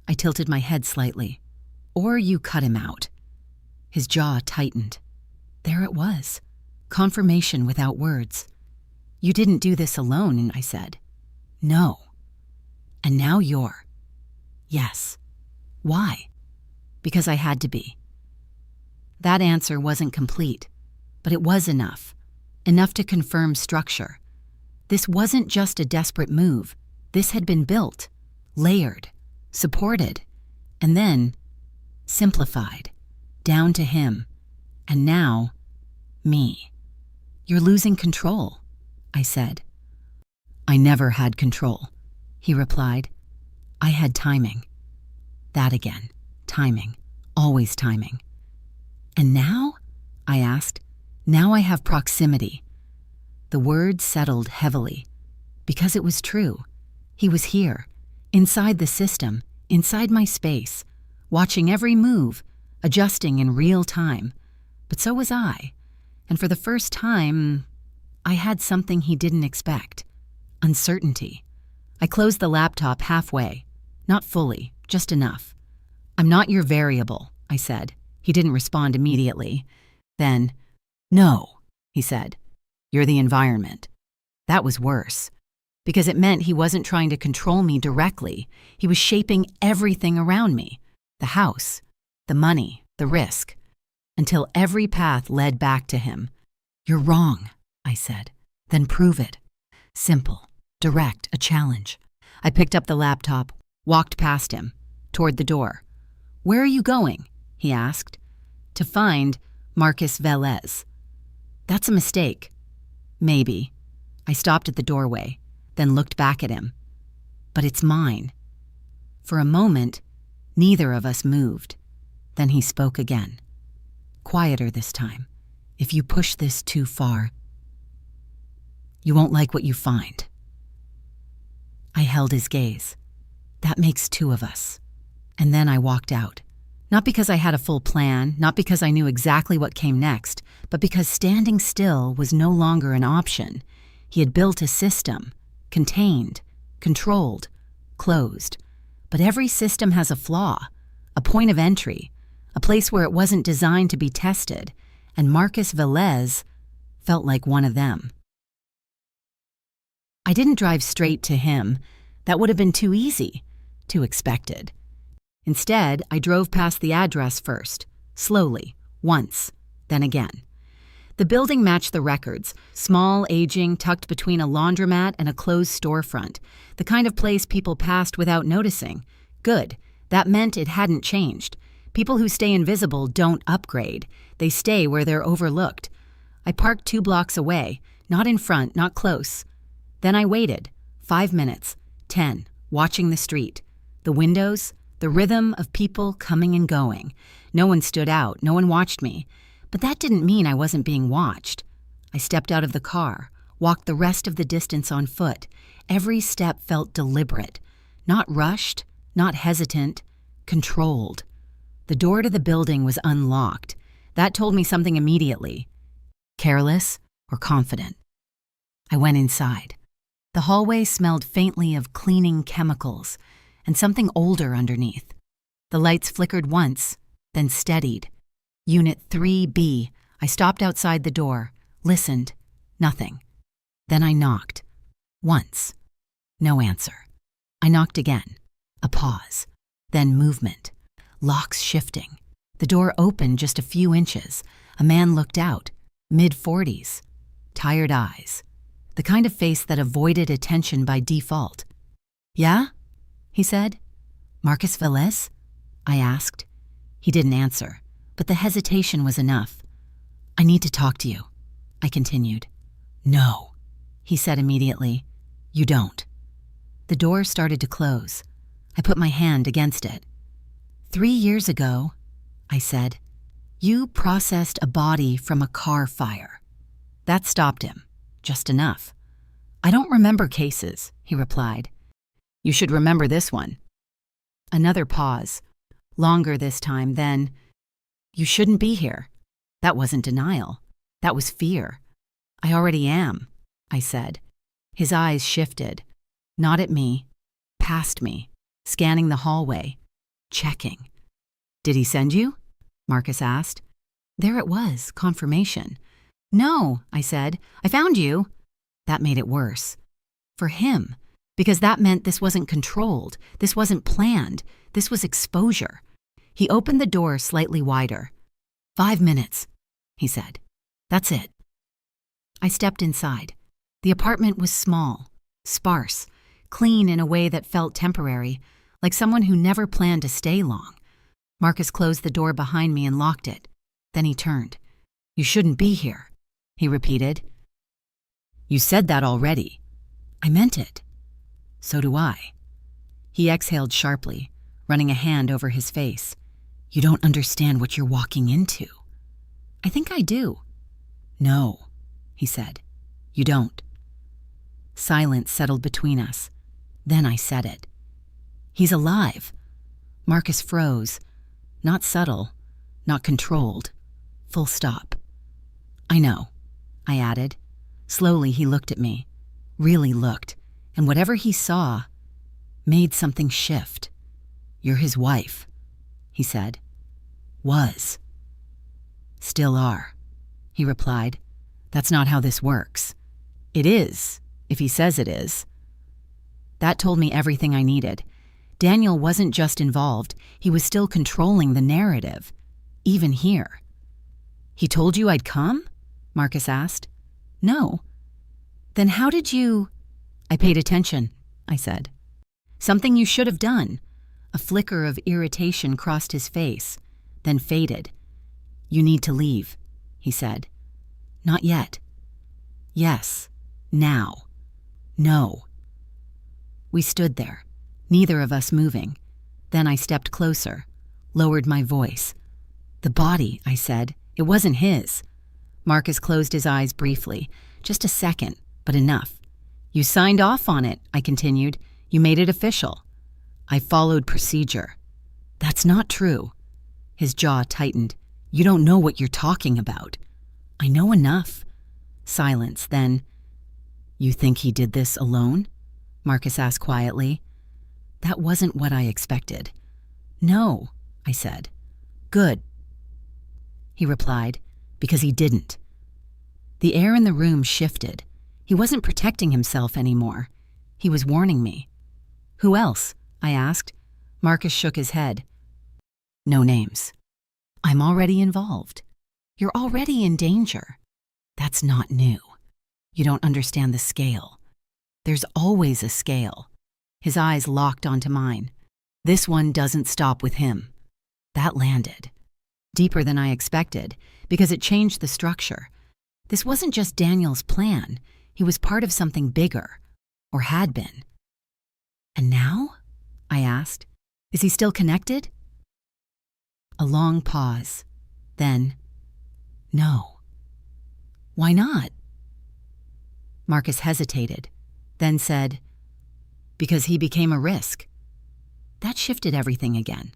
I tilted my head slightly. "Or you cut him out." His jaw tightened. There it was. Confirmation without words. "You didn't do this alone," I said. "No." "And now you're." "Yes." "Why?" "Because I had to be." That answer wasn't complete, but it was enough. Enough to confirm structure. This wasn't just a desperate move. This had been built, layered, supported, and then simplified, down to him. And now, me. "You're losing control," I said. "I never had control," he replied. "I had timing." That again. Timing. Always timing. "And now?" I asked. "Now I have proximity." The word settled heavily. Because it was true. He was here, inside the system, inside my space, watching every move, adjusting in real time. But so was I. And for the first time, I had something he didn't expect. Uncertainty. I closed the laptop halfway. Not fully, just enough. "I'm not your variable," I said. He didn't respond immediately. Then, "No," he said. "You're the environment." That was worse, because it meant he wasn't trying to control me directly. He was shaping everything around me. The house, the money, the risk. Until every path led back to him. "You're wrong," I said. "Then prove it." Simple, direct, a challenge. I picked up the laptop, walked past him, toward the door. "Where are you going?" he asked. "To find Marcus Velez." "That's a mistake." "Maybe." I stopped at the doorway, then looked back at him. "But it's mine." For a moment, neither of us moved. Then he spoke again. Quieter this time. "If you push this too far, you won't like what you find." I held his gaze. That makes two of us. And then I walked out. Not because I had a full plan, not because I knew exactly what came next, but because standing still was no longer an option. He had built a system, contained, controlled, closed. But every system has a flaw, a point of entry, a place where it wasn't designed to be tested. and Marcus Velez felt like one of them. I didn't drive straight to him. That would have been too easy, too expected. Instead, I drove past the address first, slowly, once, then again. The building matched the records, small, aging, tucked between a laundromat and a closed storefront, the kind of place people passed without noticing. Good. That meant it hadn't changed. People who stay invisible don't upgrade. They stay where they're overlooked. I parked 2 blocks away, not in front, not close. Then I waited, 5 minutes, 10, watching the street. The windows, the rhythm of people coming and going. No one stood out, no one watched me. But that didn't mean I wasn't being watched. I stepped out of the car, walked the rest of the distance on foot. Every step felt deliberate, not rushed, not hesitant, controlled. The door to the building was unlocked. That told me something immediately. Careless or confident. I went inside. The hallway smelled faintly of cleaning chemicals and something older underneath. The lights flickered once, then steadied. Unit 3B. I stopped outside the door, listened. Nothing. Then I knocked. Once. No answer. I knocked again. A pause. Then movement. Locks shifting. The door opened just a few inches. A man looked out. Mid-40s. Tired eyes. The kind of face that avoided attention by default. "Yeah?" he said. "Marcus Velez?" I asked. He didn't answer, but the hesitation was enough. "I need to talk to you," I continued. "No," he said immediately. "You don't." The door started to close. I put my hand against it. "3 years ago," I said, "you processed a body from a car fire." That stopped him. Just enough. "I don't remember cases," he replied. "You should remember this one." Another pause. Longer this time, then, "You shouldn't be here." That wasn't denial. That was fear. "I already am," I said. His eyes shifted. Not at me. Past me. Scanning the hallway. Checking. "Did he send you?" Marcus asked. There it was, confirmation. "No," I said. "I found you." That made it worse. For him. Because that meant this wasn't controlled. This wasn't planned. This was exposure. He opened the door slightly wider. 5 minutes, he said. "That's it." I stepped inside. The apartment was small, sparse, clean in a way that felt temporary, like someone who never planned to stay long. Marcus closed the door behind me and locked it. Then he turned. "You shouldn't be here," he repeated. "You said that already." "I meant it." "So do I." He exhaled sharply, running a hand over his face. "You don't understand what you're walking into." "I think I do." "No," he said. "You don't." Silence settled between us. Then I said it. "He's alive." Marcus froze. Not subtle, not controlled. Full stop. "I know," I added. Slowly he looked at me. Really looked. And whatever he saw made something shift. "You're his wife," he said. "Was." "Still are," he replied. "That's not how this works." "It is, if he says it is." That told me everything I needed. Daniel wasn't just involved, he was still controlling the narrative, even here. "He told you I'd come?" Marcus asked. "No." "Then how did you—" "I paid attention," I said. "Something you should have done." A flicker of irritation crossed his face, then faded. "You need to leave," he said. "Not yet." "Yes. Now." "No." We stood there, neither of us moving. Then I stepped closer, lowered my voice. "The body," I said. "It wasn't his." Marcus closed his eyes briefly. Just a second, but enough. "You signed off on it," I continued. "You made it official." "I followed procedure." "That's not true." His jaw tightened. "You don't know what you're talking about." "I know enough." Silence, then, "You think he did this alone?" Marcus asked quietly. That wasn't what I expected. "No," I said. "Good," he replied. because he didn't. The air in the room shifted. He wasn't protecting himself anymore. He was warning me. "Who else?" I asked. Marcus shook his head. "No names." "I'm already involved. You're already in danger." "That's not new. You don't understand the scale. There's always a scale." His eyes locked onto mine. "This one doesn't stop with him." That landed. Deeper than I expected, because it changed the structure. This wasn't just Daniel's plan. He was part of something bigger, or had been. "And now?" I asked. "Is he still connected?" A long pause. Then, "No." "Why not?" Marcus hesitated, then said, "Because he became a risk." That shifted everything again.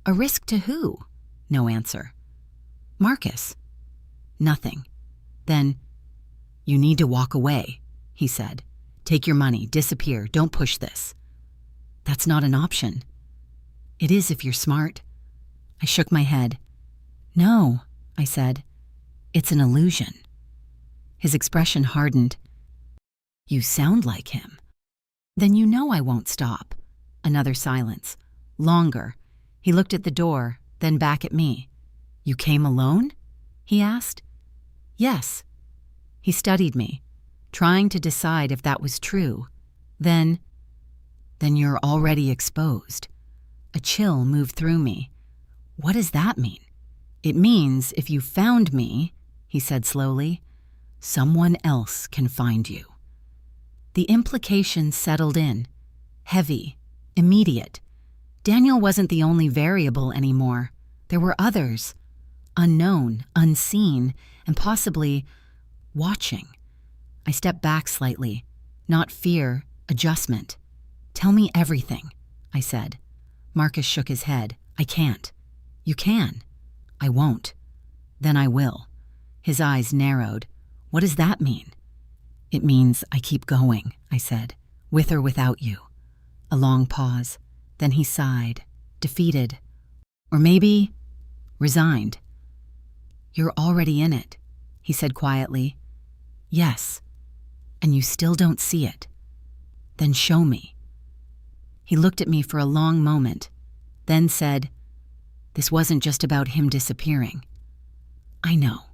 "A risk to who?" No answer. "Marcus." Nothing. Then, "You need to walk away," he said. "Take your money, disappear, don't push this." "That's not an option." "It is if you're smart." I shook my head. "No," I said. "It's an illusion." His expression hardened. "You sound like him." "Then you know I won't stop." Another silence. Longer. He looked at the door, then back at me. "You came alone?" he asked. "Yes." He studied me, trying to decide if that was true. Then you're already exposed." A chill moved through me. "What does that mean?" "It means if you found me," he said slowly, "someone else can find you." The implication settled in. Heavy. Immediate. Daniel wasn't the only variable anymore. There were others. Unknown, unseen, and possibly watching. I stepped back slightly. Not fear, adjustment. "Tell me everything," I said. Marcus shook his head. "I can't." "You can." "I won't." "Then I will." His eyes narrowed. "What does that mean?" "It means I keep going," I said, "with or without you." A long pause. Then he sighed, defeated. Or maybe resigned. "You're already in it," he said quietly. "Yes. And you still don't see it. Then show me." He looked at me for a long moment, then said, "This wasn't just about him disappearing." "I know.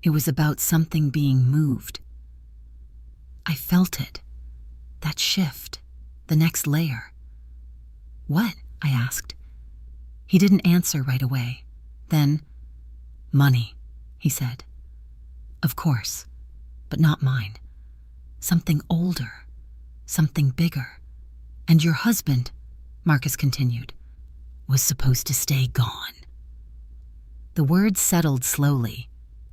It was about something being moved." I felt it. That shift. The next layer. "What?" I asked. He didn't answer right away. Then, "Money," he said. "Of course, but not mine. Something older, something bigger. And your husband," Marcus continued, "was supposed to stay gone." The words settled slowly,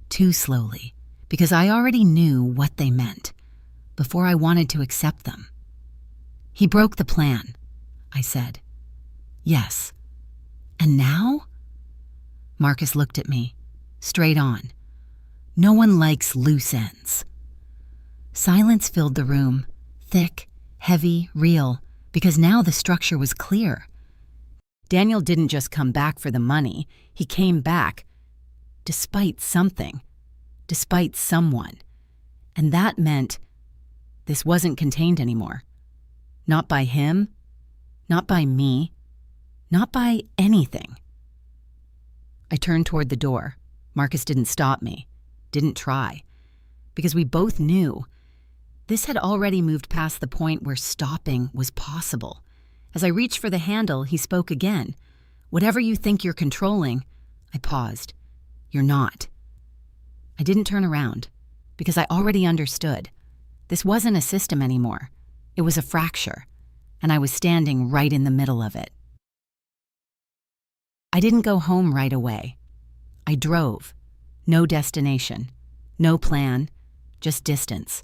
too slowly, because I already knew what they meant, before I wanted to accept them. "He broke the plan," I said. "Yes. And now?" Marcus looked at me, straight on. "No one likes loose ends." Silence filled the room, thick, heavy, real, because now the structure was clear. Daniel didn't just come back for the money. He came back despite something, despite someone. And that meant this wasn't contained anymore. Not by him, not by me, not by anything. I turned toward the door. Marcus didn't stop me, didn't try, because we both knew this had already moved past the point where stopping was possible. As I reached for the handle, he spoke again. "Whatever you think you're controlling," I paused, "you're not." I didn't turn around, because I already understood. This wasn't a system anymore. It was a fracture, and I was standing right in the middle of it. I didn't go home right away. I drove. No destination, no plan, just distance.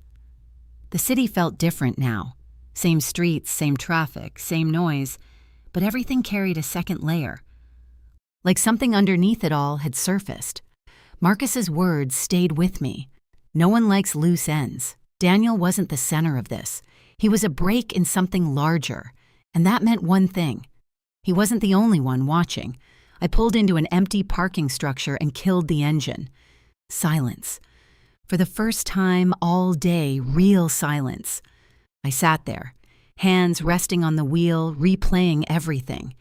The city felt different now. Same streets, same traffic, same noise, but everything carried a second layer. Like something underneath it all had surfaced. Marcus's words stayed with me. No one likes loose ends. Daniel wasn't the center of this. He was a break in something larger, and that meant one thing. He wasn't the only one watching. I pulled into an empty parking structure and killed the engine. Silence. For the first time all day, real silence. I sat there, hands resting on the wheel, replaying everything.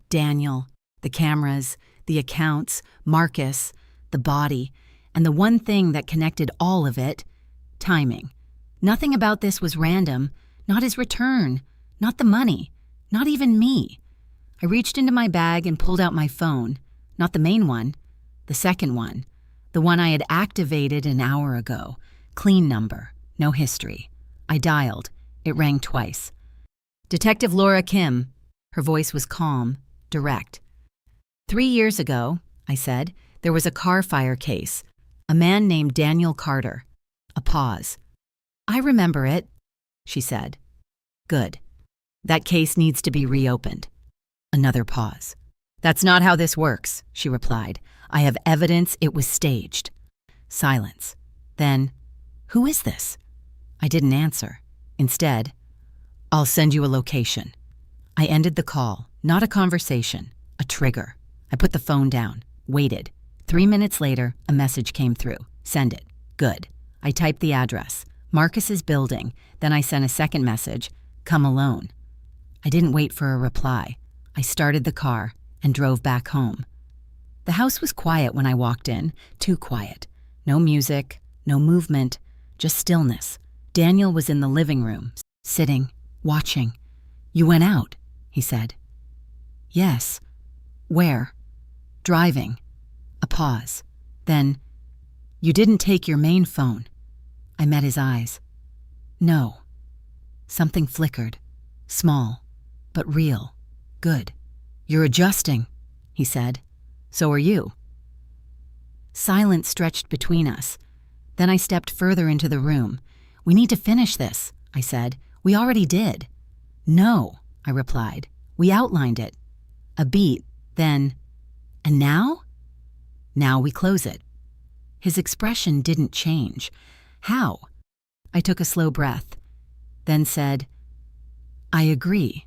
Daniel, the cameras, the accounts, Marcus, the body, and the one thing that connected all of it, timing. Nothing about this was random, not his return, not the money, not even me. I reached into my bag and pulled out my phone, not the main one, the second one, the one I had activated an hour ago. Clean number, no history. I dialed. It rang twice. Detective Laura Kim. Her voice was calm, direct. 3 years ago, I said, there was a car fire case. A man named Daniel Carter. A pause. I remember it, she said. Good. That case needs to be reopened. Another pause. That's not how this works, she replied. I have evidence it was staged. Silence. Then, who is this? I didn't answer. Instead, I'll send you a location. I ended the call, not a conversation, a trigger. I put the phone down, waited. 3 minutes later, a message came through. Send it. Good. I typed the address. Marcus's building. Then I sent a second message. Come alone. I didn't wait for a reply. I started the car and drove back home. The house was quiet when I walked in, too quiet. No music, no movement, just stillness. Daniel was in the living room, sitting, watching. You went out, he said. Yes. Where? Driving. A pause. Then, you didn't take your main phone. I met his eyes. No. Something flickered. Small, but real. Good. You're adjusting, he said. So are you. Silence stretched between us. Then I stepped further into the room. We need to finish this, I said. We already did. No, I replied. We outlined it. A beat, then, and now? Now we close it. His expression didn't change. How? I took a slow breath, then said, I agree.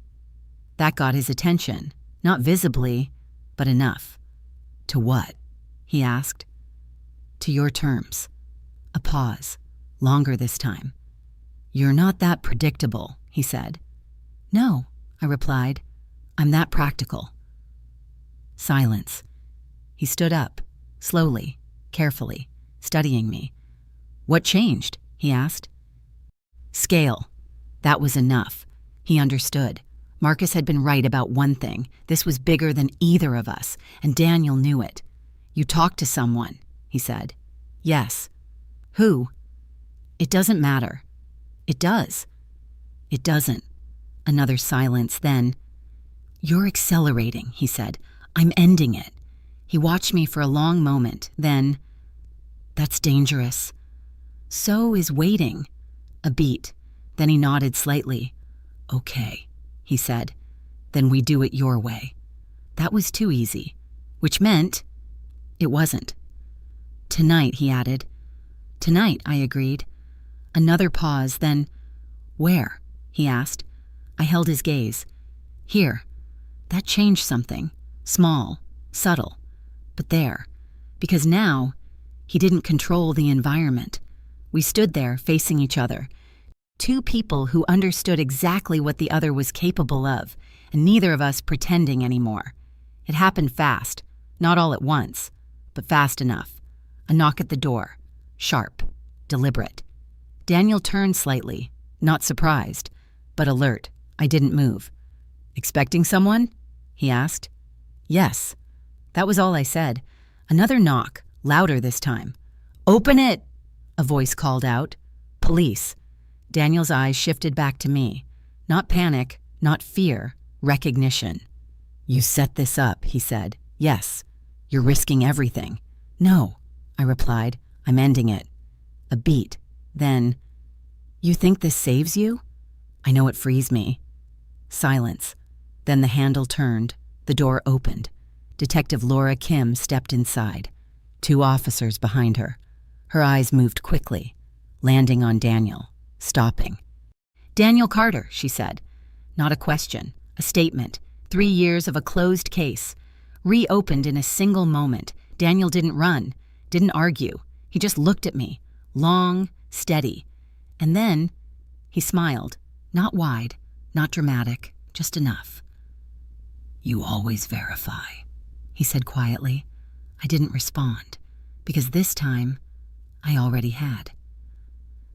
That got his attention, not visibly, but enough. To what? He asked. To your terms. A pause, longer this time. You're not that predictable, he said. No, I replied. I'm that practical. Silence. He stood up, slowly, carefully, studying me. What changed? He asked. Scale. That was enough. He understood. Marcus had been right about one thing. This was bigger than either of us, and Daniel knew it. You talked to someone, he said. Yes. Who? It doesn't matter. It does. It doesn't. Another silence, then. You're accelerating, he said. I'm ending it. He watched me for a long moment, then, that's dangerous. So is waiting. A beat. Then he nodded slightly. Okay, he said. Then we do it your way. That was too easy, which meant it wasn't. Tonight, he added. Tonight, I agreed. Another pause, then, where? He asked. I held his gaze. Here. That changed something. Small, subtle, but there. Because now, he didn't control the environment. We stood there, facing each other. Two people who understood exactly what the other was capable of, and neither of us pretending anymore. It happened fast, not all at once, but fast enough. A knock at the door. Sharp, deliberate. Daniel turned slightly, not surprised, but alert. I didn't move. Expecting someone? He asked. Yes. That was all I said. Another knock, louder this time. Open it! A voice called out. Police. Daniel's eyes shifted back to me. Not panic, not fear, recognition. You set this up, he said. Yes. You're risking everything. No, I replied. I'm ending it. A beat. Then, you think this saves you? I know it frees me. Silence. Then the handle turned. The door opened. Detective Laura Kim stepped inside. 2 officers behind her. Her eyes moved quickly, landing on Daniel, stopping. Daniel Carter, she said. Not a question, a statement. 3 years of a closed case. reopened in a single moment. Daniel didn't run, didn't argue. He just looked at me, long, steady. And then he smiled, not wide, not dramatic, just enough. "You always verify," he said quietly. I didn't respond, because this time I already had.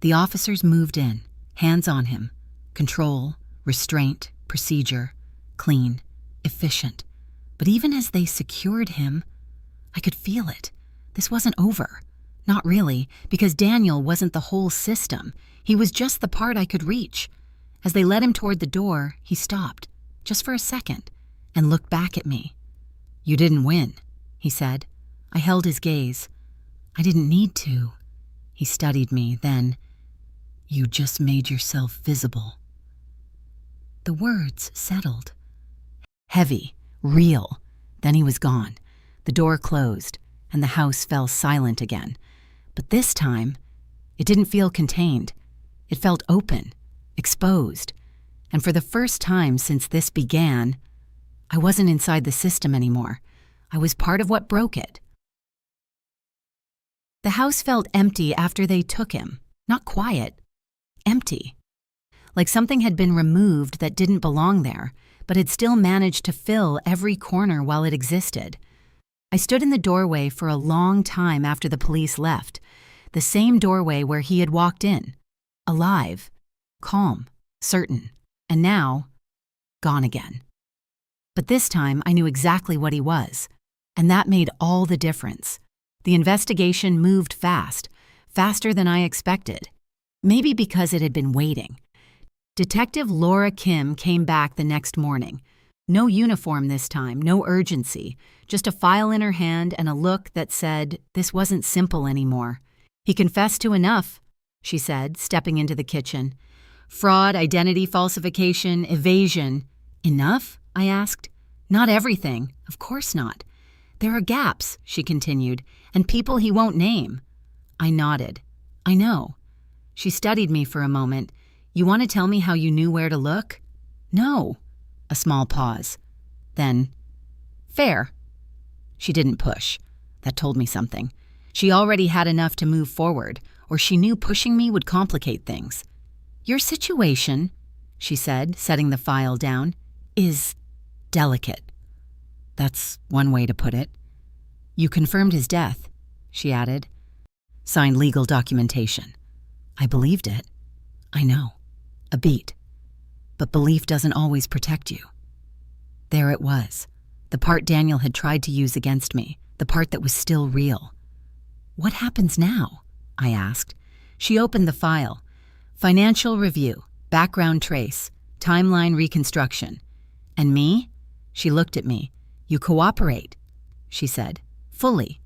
The officers moved in, hands on him. Control, restraint, procedure, clean, efficient. But even as they secured him, I could feel it. This wasn't over. Not really, because Daniel wasn't the whole system. He was just the part I could reach. As they led him toward the door, he stopped, just for a second, and looked back at me. "You didn't win," he said. I held his gaze. "I didn't need to." He studied me, then, "You just made yourself visible." The words settled. Heavy, real. Then he was gone. The door closed, and the house fell silent again. But this time, it didn't feel contained. It felt open, exposed. And for the first time since this began, I wasn't inside the system anymore. I was part of what broke it. The house felt empty after they took him. Not quiet, empty. Like something had been removed that didn't belong there, but had still managed to fill every corner while it existed. I stood in the doorway for a long time after the police left, the same doorway where he had walked in, alive, calm, certain, and now, gone again. But this time I knew exactly what he was, and that made all the difference. The investigation moved fast, faster than I expected, maybe because it had been waiting. Detective Laura Kim came back the next morning. No uniform this time, no urgency, just a file in her hand and a look that said this wasn't simple anymore. "He confessed to enough," she said, stepping into the kitchen. "Fraud, identity falsification, evasion." "Enough?" I asked. "Not everything, of course not. There are gaps," she continued, "and people he won't name." I nodded. "I know." She studied me for a moment. "You want to tell me how you knew where to look?" "No." A small pause. Then, "Fair." She didn't push. That told me something. She already had enough to move forward, or she knew pushing me would complicate things. "Your situation," she said, setting the file down, "is delicate." That's one way to put it. "You confirmed his death," she added. "Signed legal documentation." I believed it. I know. A beat. But belief doesn't always protect you. There it was, the part Daniel had tried to use against me, the part that was still real. "What happens now?" I asked. She opened the file. "Financial review, background trace, timeline reconstruction." "And me?" She looked at me. "You cooperate," she said, "fully."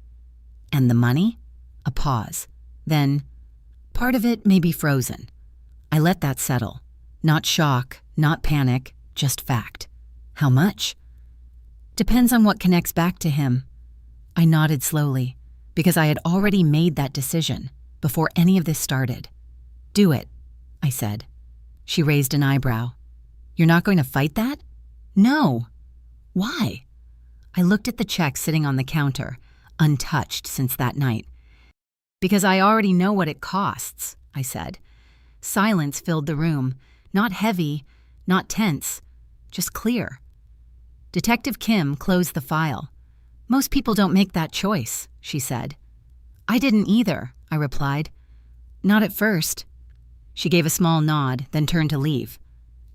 "And the money?" A pause. Then, "Part of it may be frozen." I let that settle. Not shock, not panic, just fact. "How much?" "Depends on what connects back to him." I nodded slowly, because I had already made that decision before any of this started. "Do it," I said. She raised an eyebrow. "You're not going to fight that?" "No." "Why?" I looked at the check sitting on the counter, untouched since that night. "Because I already know what it costs," I said. Silence filled the room, not heavy, not tense, just clear. Detective Kim closed the file. "Most people don't make that choice," she said. "I didn't either," I replied. "Not at first." She gave a small nod, then turned to leave.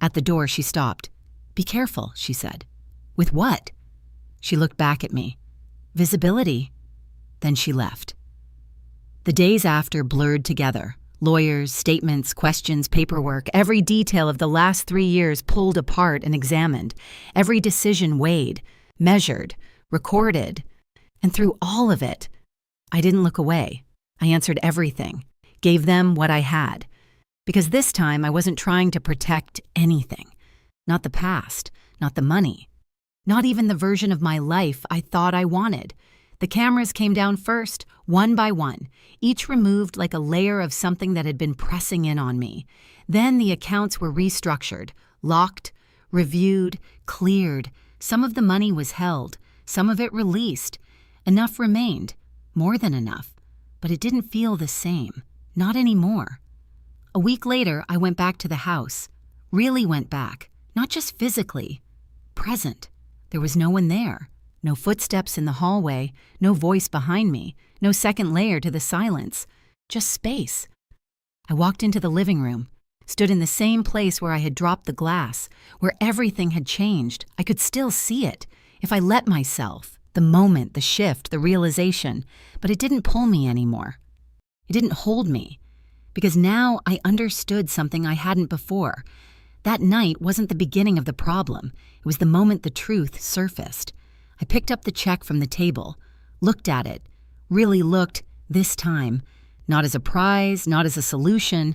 At the door, she stopped. "Be careful," she said. "With what?" She looked back at me. "Visibility." Then she left. The days after blurred together. Lawyers, statements, questions, paperwork, every detail of the last 3 years pulled apart and examined. Every decision weighed, measured, recorded. And through all of it, I didn't look away. I answered everything, gave them what I had. Because this time I wasn't trying to protect anything. Not the past, not the money, not even the version of my life I thought I wanted. The cameras came down first, one by one, each removed like a layer of something that had been pressing in on me. Then the accounts were restructured, locked, reviewed, cleared. Some of the money was held, Some of it released. Enough remained, more than enough, but it didn't feel the same, not anymore. A week later, I went back to the house. Really went back, not just physically, present. There was no one there, no footsteps in the hallway, no voice behind me, no second layer to the silence, just space. I walked into the living room, stood in the same place where I had dropped the glass, where everything had changed. I could still see it, if I let myself, the moment, the shift, the realization, but it didn't pull me anymore. It didn't hold me, because now I understood something I hadn't before. That night wasn't the beginning of the problem. It was the moment the truth surfaced. I picked up the check from the table, looked at it, really looked, this time, not as a prize, not as a solution,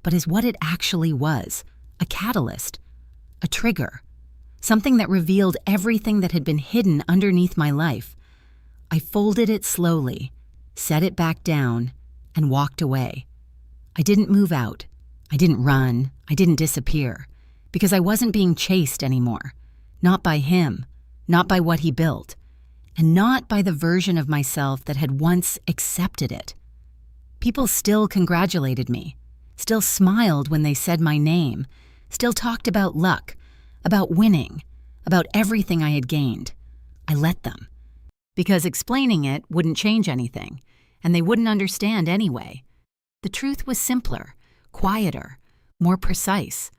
but as what it actually was, a catalyst, a trigger, something that revealed everything that had been hidden underneath my life. I folded it slowly, set it back down, and walked away. I didn't move out. I didn't run. I didn't disappear, because I wasn't being chased anymore. Not by him, not by what he built, and not by the version of myself that had once accepted it. People still congratulated me, still smiled when they said my name, still talked about luck, about winning, about everything I had gained. I let them, because explaining it wouldn't change anything, and they wouldn't understand anyway. The truth was simpler, quieter, more precise.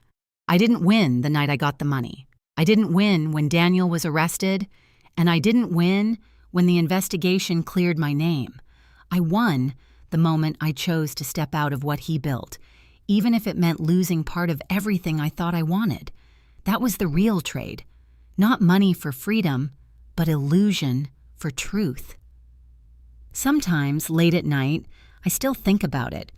I didn't win the night I got the money. I didn't win when Daniel was arrested, and I didn't win when the investigation cleared my name. I won the moment I chose to step out of what he built, even if it meant losing part of everything I thought I wanted. That was the real trade. Not money for freedom, but illusion for truth. Sometimes, late at night, I still think about it,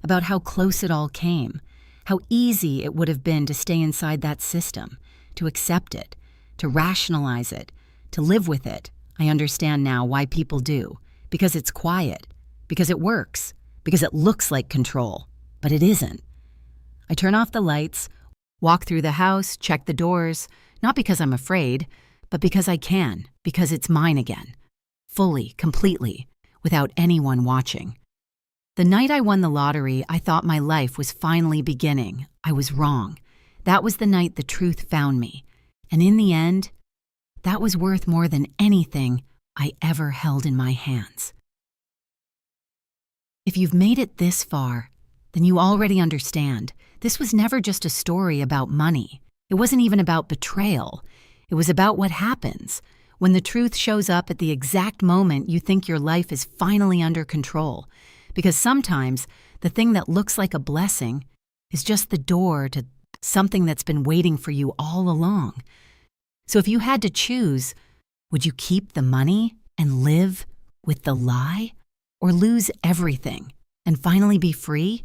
about how close it all came, how easy it would have been to stay inside that system, to accept it, to rationalize it, to live with it. I understand now why people do, because it's quiet, because it works, because it looks like control, but it isn't. I turn off the lights, walk through the house, check the doors, not because I'm afraid, but because I can, because it's mine again, fully, completely, without anyone watching. The night I won the lottery, I thought my life was finally beginning. I was wrong. That was the night the truth found me. And in the end, that was worth more than anything I ever held in my hands. If you've made it this far, then you already understand. This was never just a story about money. It wasn't even about betrayal. It was about what happens when the truth shows up at the exact moment you think your life is finally under control. Because sometimes the thing that looks like a blessing is just the door to something that's been waiting for you all along. So if you had to choose, would you keep the money and live with the lie, or lose everything and finally be free?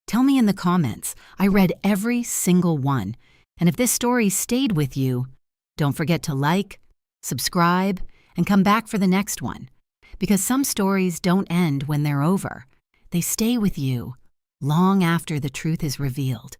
Tell me in the comments. I read every single one. And if this story stayed with you, don't forget to like, subscribe, and come back for the next one. Because some stories don't end when they're over. They stay with you long after the truth is revealed.